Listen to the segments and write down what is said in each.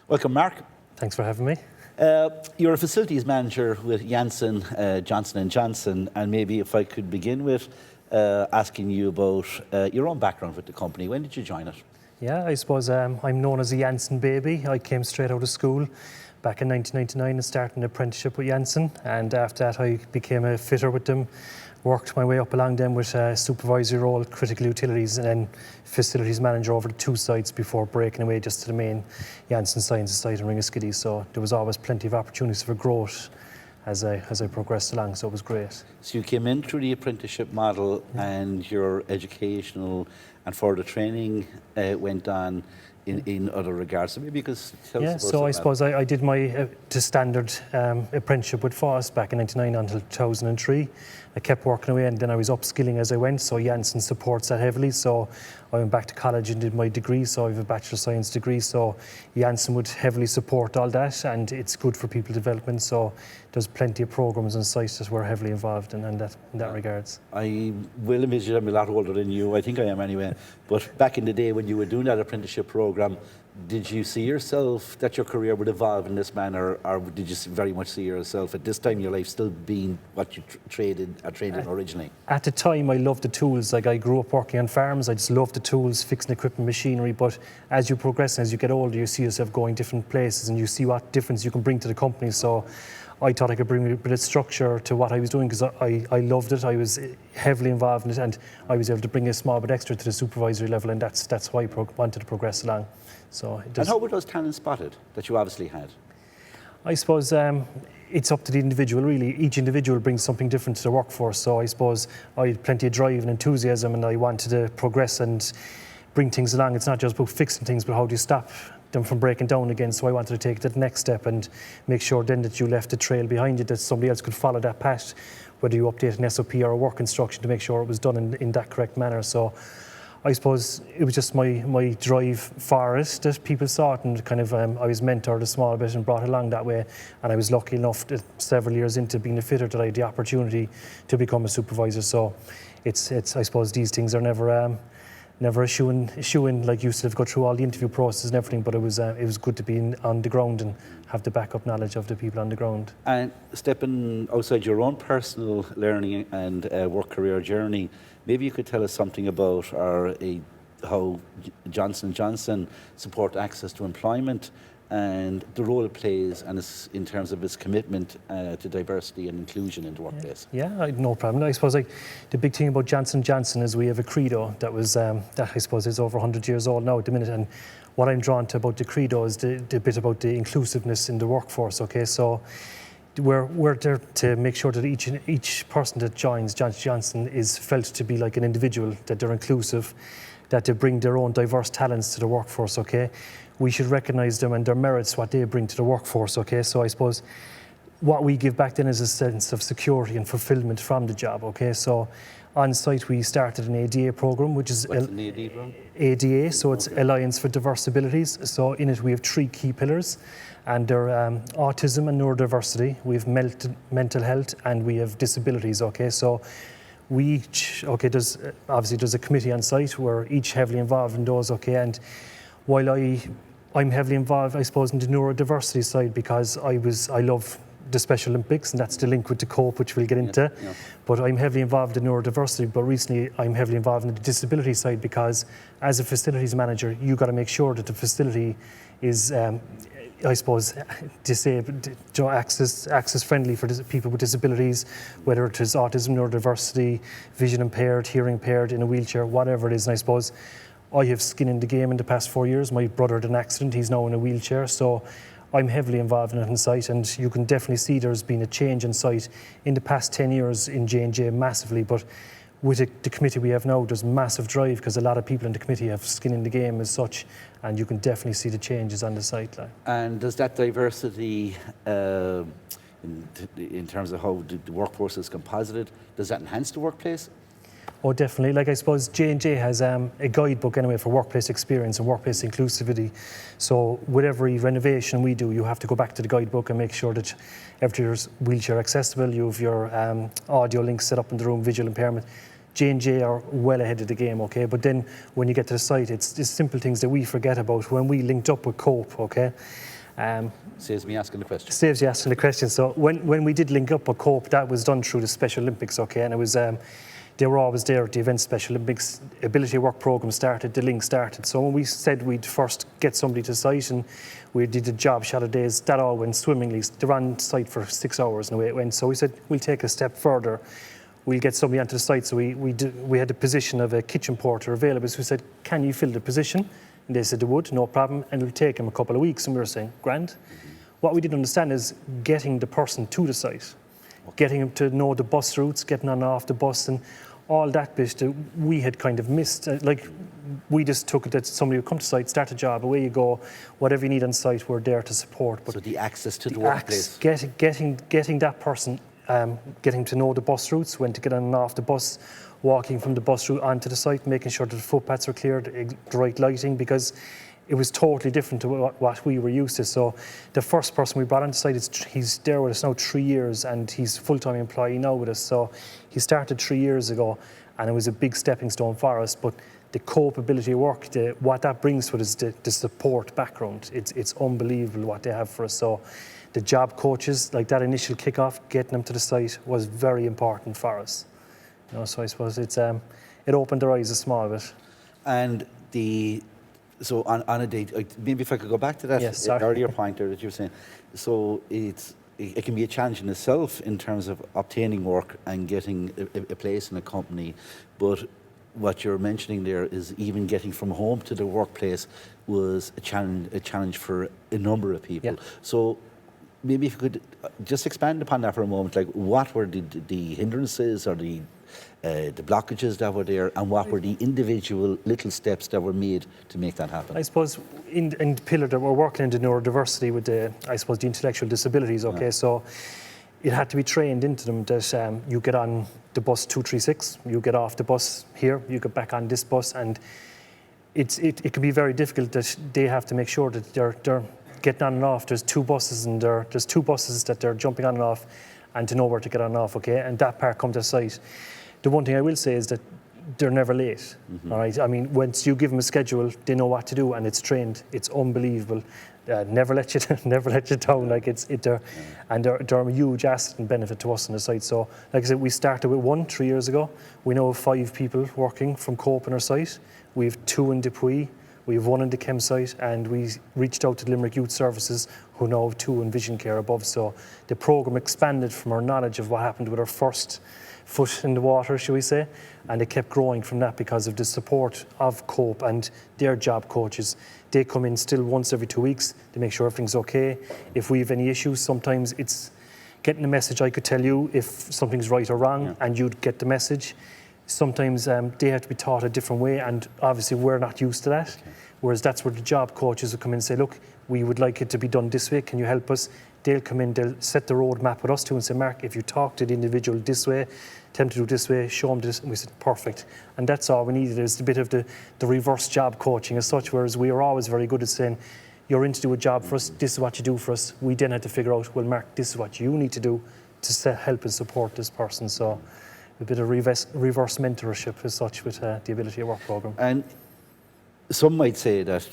Welcome, Mark. Thanks for having me. You're a facilities manager with Janssen, Johnson & Johnson, and maybe if I could begin with asking you about your own background with the company. When did you join it? Yeah, I suppose I'm known as a Janssen baby. I came straight out of school back in 1999 and started an apprenticeship with Janssen, and after that I became a fitter with them, worked my way up along them with a supervisory role, critical utilities, and then facilities manager over the two sites before breaking away just to the main Janssen Sciences site in Ringaskiddy. So there was always plenty of opportunities for growth as I progressed along, so it was great. So you came in through the apprenticeship model, and your educational and further training went on in other regards. So maybe you could tell us about so I suppose I did my the standard apprenticeship with FOSS back in 1999 until 2003. I kept working away, and then I was upskilling as I went, so Janssen supports that heavily. So I went back to college and did my degree, so I have a Bachelor of Science degree, so Janssen would heavily support all that, and it's good for people development, so there's plenty of programs on site that we're heavily involved in that regards. I will admit I'm a lot older than you, I think I am anyway, but back in the day when you were doing that apprenticeship program, did you see yourself that your career would evolve in this manner, or did you very much see yourself at this time in your life still being what you trained in originally? At the time, I loved the tools. Like, I grew up working on farms. I just loved the tools, fixing equipment, machinery. But as you progress and as you get older, you see yourself going different places, and you see what difference you can bring to the company. So I thought I could bring a bit of structure to what I was doing, because I loved it. I was heavily involved in it, and I was able to bring a small bit extra to the supervisory level, and that's why I wanted to progress along. So and how were those talents spotted that you obviously had? I suppose it's up to the individual, really. Each individual brings something different to the workforce. So I suppose I had plenty of drive and enthusiasm, and I wanted to progress and bring things along. It's not just about fixing things, but how do you stop them from breaking down again. So I wanted to take that next step and make sure then that you left a trail behind you, that somebody else could follow that path, whether you update an SOP or a work instruction, to make sure it was done in that correct manner. So I suppose it was just my drive for it that people saw it, and kind of I was mentored a small bit and brought along that way, and I was lucky enough that several years into being a fitter that I had the opportunity to become a supervisor. So it's I suppose these things are never a shoe-in, like you said, go through all the interview process and everything, but it was good to be on the ground and have the backup knowledge of the people on the ground. And stepping outside your own personal learning and work career journey, maybe you could tell us something about how Johnson & Johnson support access to employment and the role it plays and in terms of its commitment to diversity and inclusion in the workplace. Yeah, no problem. I suppose the big thing about Johnson & Johnson is we have a credo that was that I suppose is over 100 years old now at the minute, and what I'm drawn to about the credo is the bit about the inclusiveness in the workforce. Okay, so we're there to make sure that each person that joins Johnson & Johnson is felt to be like an individual, that they're inclusive, that they bring their own diverse talents to the workforce. Okay, we should recognise them and their merits, what they bring to the workforce. Okay, so I suppose what we give back then is a sense of security and fulfilment from the job. Okay, so on site we started an ADA program, which is What's an ADA program? ADA, so it's Alliance for Diverse Abilities. So in it we have 3 key pillars, and they're autism and neurodiversity, we have mental health, and we have disabilities. Okay, so we each, there's a committee on site, we're each heavily involved in those. Okay, and while I'm heavily involved, I suppose, in the neurodiversity side, because I love the Special Olympics, and that's the link with the CoOp, which we'll get into. Yeah. But I'm heavily involved in neurodiversity, but recently I'm heavily involved in the disability side, because as a facilities manager, you got to make sure that the facility is I suppose disabled, access friendly for people with disabilities, whether it is autism, neurodiversity, vision impaired, hearing impaired, in a wheelchair, whatever it is. And I suppose I have skin in the game in the past 4 years. My brother had an accident, he's now in a wheelchair, so I'm heavily involved in it on site, and you can definitely see there's been a change in site in the past 10 years in J&J massively. But with the committee we have now, there's massive drive, because a lot of people in the committee have skin in the game as such, and you can definitely see the changes on the site. And does that diversity, in terms of how the workforce is composited, does that enhance the workplace? Oh, definitely. Like, I suppose J&J has a guidebook anyway for workplace experience and workplace inclusivity. So with every renovation we do, you have to go back to the guidebook and make sure that everything is wheelchair accessible. You have your audio links set up in the room, visual impairment. J&J are well ahead of the game, okay? But then when you get to the site, it's simple things that we forget about. When we linked up with CoOp, okay? Saves me asking the question. Saves you asking the question. So when we did link up with CoOp, that was done through the Special Olympics, okay, and it was they were always there at the event. Special Olympics Ability Work Programme started, the link started. So when we said we'd first get somebody to site and we did a job shadow days, that all went swimmingly. They ran on site for 6 hours and away it went. So we said we'll take a step further. We'll get somebody onto the site. So we had the position of a kitchen porter available. So we said, can you fill the position? And they said they would, no problem, and it'll take them a couple of weeks. And we were saying, grand. What we didn't understand is getting the person to the site, getting them to know the bus routes, getting on and off the bus, and all that bit that we had kind of missed. Like, we just took it that somebody would come to site, start a job, away you go. Whatever you need on site, we're there to support. But so the access to the workplace. Getting that person, getting to know the bus routes, when to get on and off the bus, walking from the bus route onto the site, making sure that the footpaths are cleared, the right lighting, because it was totally different to what we were used to. So the first person we brought onto site, he's there with us now 3 years, and he's a full-time employee now with us. So he started 3 years ago, and it was a big stepping stone for us. But the CoOp Ability work, what that brings to it is the support background. It's unbelievable what they have for us. So the job coaches, like that initial kickoff, getting them to the site was very important for us. You know, so I suppose it opened their eyes a small bit. And so on a day, maybe if I could go back to that earlier point there that you were saying, so it can be a challenge in itself in terms of obtaining work and getting a place in a company, but what you're mentioning there is even getting from home to the workplace was a challenge for a number of people. Yeah. So maybe if you could just expand upon that for a moment, like what were the hindrances or the blockages that were there, and what were the individual little steps that were made to make that happen? I suppose in the pillar that we're working in the neurodiversity with the intellectual disabilities, okay, so it had to be trained into them that you get on the bus 236, you get off the bus here, you get back on this bus, and it can be very difficult that they have to make sure that they're getting on and off. There's two buses, and there's two buses that they're jumping on and off, and to know where to get on and off, okay, and that part comes to site. The one thing I will say is that they're never late. All right. I mean, once you give them a schedule, they know what to do, and it's trained. It's unbelievable. Never let you down. Like they're a huge asset and benefit to us on the site. So, like I said, we started with 1 3 years ago. We now have 5 people working from CoOp on our site. We have 2 in Dupuy. We have 1 in the Chem site, and we reached out to Limerick Youth Services, who now have 2 in Vision Care above. So the programme expanded from our knowledge of what happened with our first foot in the water, shall we say, and it kept growing from that because of the support of CoOp and their job coaches. They come in still once every 2 weeks to make sure everything's okay. If we have any issues, sometimes it's getting a message. I could tell you if something's right or wrong, and you'd get the message. Sometimes they have to be taught a different way, and obviously we're not used to that. Whereas that's where the job coaches will come in and say, look, we would like it to be done this way, can you help us? They'll come in, they'll set the roadmap with us too and say, Mark, if you talk to the individual this way, tell them to do this way, show them this, and we said, perfect. And that's all we needed, is a bit of the reverse job coaching as such, whereas we are always very good at saying, you're in to do a job for us, this is what you do for us. We then had to figure out, well, Mark, this is what you need to do to help and support this person. So a bit of reverse mentorship as such with the Ability at Work programme. And some might say that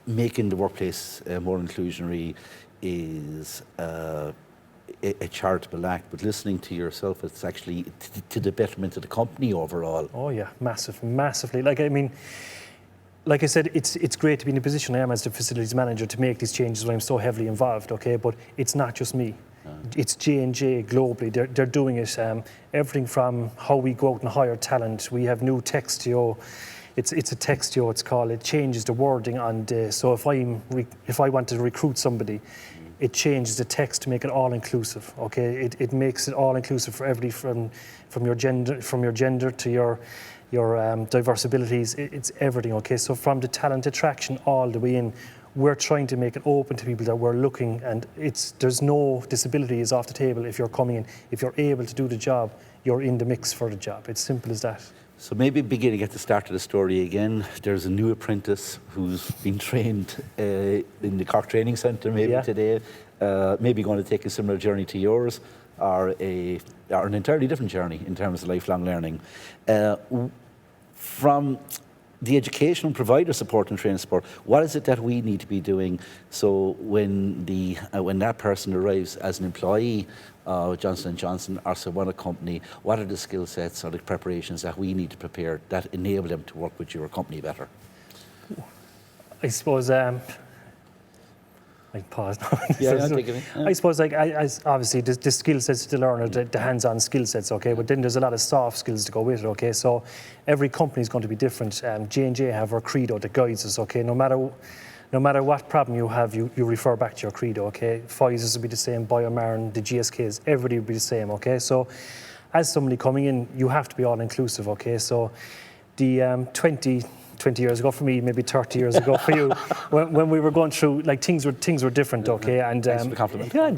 making the workplace more inclusionary is a charitable act, but listening to yourself, it's actually to the betterment of the company overall. Oh yeah, massively. Like I said, it's great to be in the position I am as the facilities manager to make these changes when I'm so heavily involved, okay, but it's not just me. It's J&J globally. They're doing it. Everything from how we go out and hire talent. We have new Textio. It's a Textio, it's called. It changes the wording on the, so if I want to recruit somebody, it changes the text to make it all inclusive. Okay, it makes it all inclusive for everybody, from your gender to your diverse abilities. It's everything. Okay, so from the talent attraction all the way in, we're trying to make it open to people that we're looking, and there's no disability is off the table if you're coming in. If you're able to do the job, you're in the mix for the job. It's simple as that. So maybe beginning at the start of the story again, there's a new apprentice who's been trained in the Cork Training Centre today, maybe going to take a similar journey to yours, or an entirely different journey in terms of lifelong learning. From the educational provider support and training support, what is it that we need to be doing so when that person arrives as an employee of Johnson & Johnson or some other company, what are the skill sets or the preparations that we need to prepare that enable them to work with your company better? I suppose I pause now. Yeah, take it in. Yeah. I suppose obviously the skill sets to learn are the hands-on skill sets, okay, but then there's a lot of soft skills to go with it, okay, so every company is going to be different. J&J have our credo that guides us, okay, no matter what problem you have, you refer back to your credo, okay. Pfizer's will be the same, Biomarin, the GSKs, everybody will be the same, okay. So as somebody coming in, you have to be all-inclusive, okay. So the 20 years ago for me, maybe 30 years ago for you, when we were going through, like, things were different, okay, and thanks for the compliment. yeah,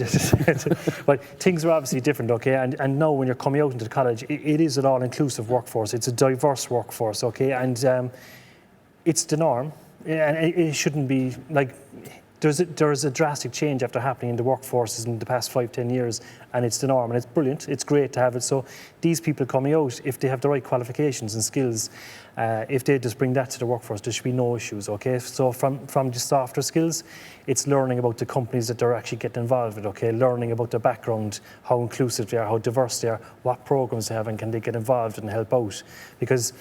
but things were obviously different, okay, and now when you're coming out into the college, it is an all-inclusive workforce. It's a diverse workforce, okay, and it's the norm, and it shouldn't be like. There's a drastic change after happening in the workforces in the past 5-10 years, and it's the norm, and it's brilliant. It's great to have it. So these people coming out, if they have the right qualifications and skills, if they just bring that to the workforce, there should be no issues, okay? So from the softer skills, it's learning about the companies that they're actually getting involved with, okay? Learning about their background, how inclusive they are, how diverse they are, what programs they have, and can they get involved and help out? Because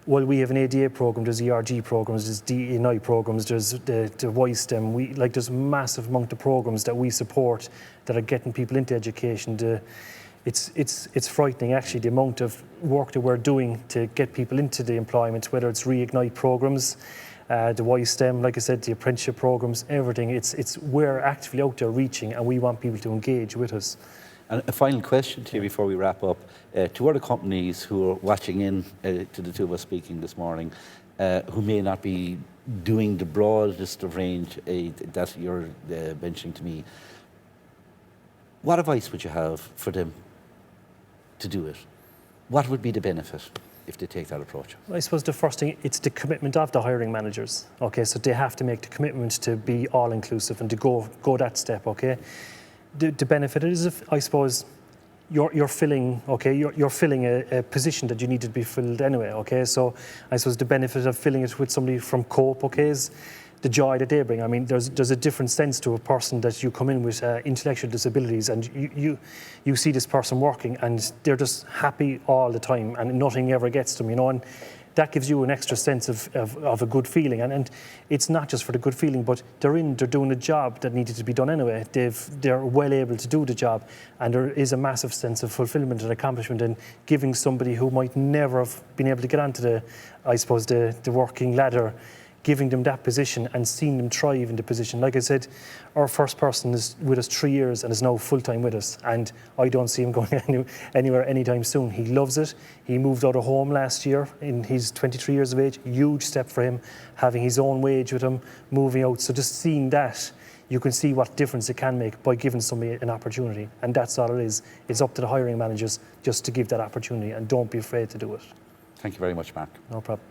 well, we have an ADA program, there's ERG programs, there's DE&I programs, there's the YSTEM. There's a massive amount of programs that we support that are getting people into education. It's frightening, actually, the amount of work that we're doing to get people into the employment, whether it's Reignite programs, the YSTEM, like I said, the apprenticeship programs, everything. We're actively out there reaching, and we want people to engage with us. And a final question to you before we wrap up. To other companies who are watching in to the two of us speaking this morning, who may not be doing the broadest of range that you're mentioning to me, what advice would you have for them to do it? What would be the benefit if they take that approach? I suppose the first thing, it's the commitment of the hiring managers. Okay, so they have to make the commitment to be all-inclusive and to go that step, okay? The benefit is, I suppose, you're filling, okay, you're filling a position that you needed to be filled anyway, okay? So I suppose the benefit of filling it with somebody from CoOp, okay, is the joy that they bring. I mean, there's a different sense to a person that you come in with intellectual disabilities, and you see this person working, and they're just happy all the time, and nothing ever gets them, you know, and that gives you an extra sense of a good feeling. And it's not just for the good feeling, but they're doing a job that needed to be done anyway. They're well able to do the job, and there is a massive sense of fulfillment and accomplishment in giving somebody who might never have been able to get onto the working ladder, giving them that position and seeing them thrive in the position. Like I said, our first person is with us 3 years and is now full-time with us, and I don't see him going anywhere anytime soon. He loves it. He moved out of home last year, and he's 23 years of age. Huge step for him, having his own wage with him, moving out. So just seeing that, you can see what difference it can make by giving somebody an opportunity, and that's all it is. It's up to the hiring managers just to give that opportunity, and don't be afraid to do it. Thank you very much, Mark. No problem.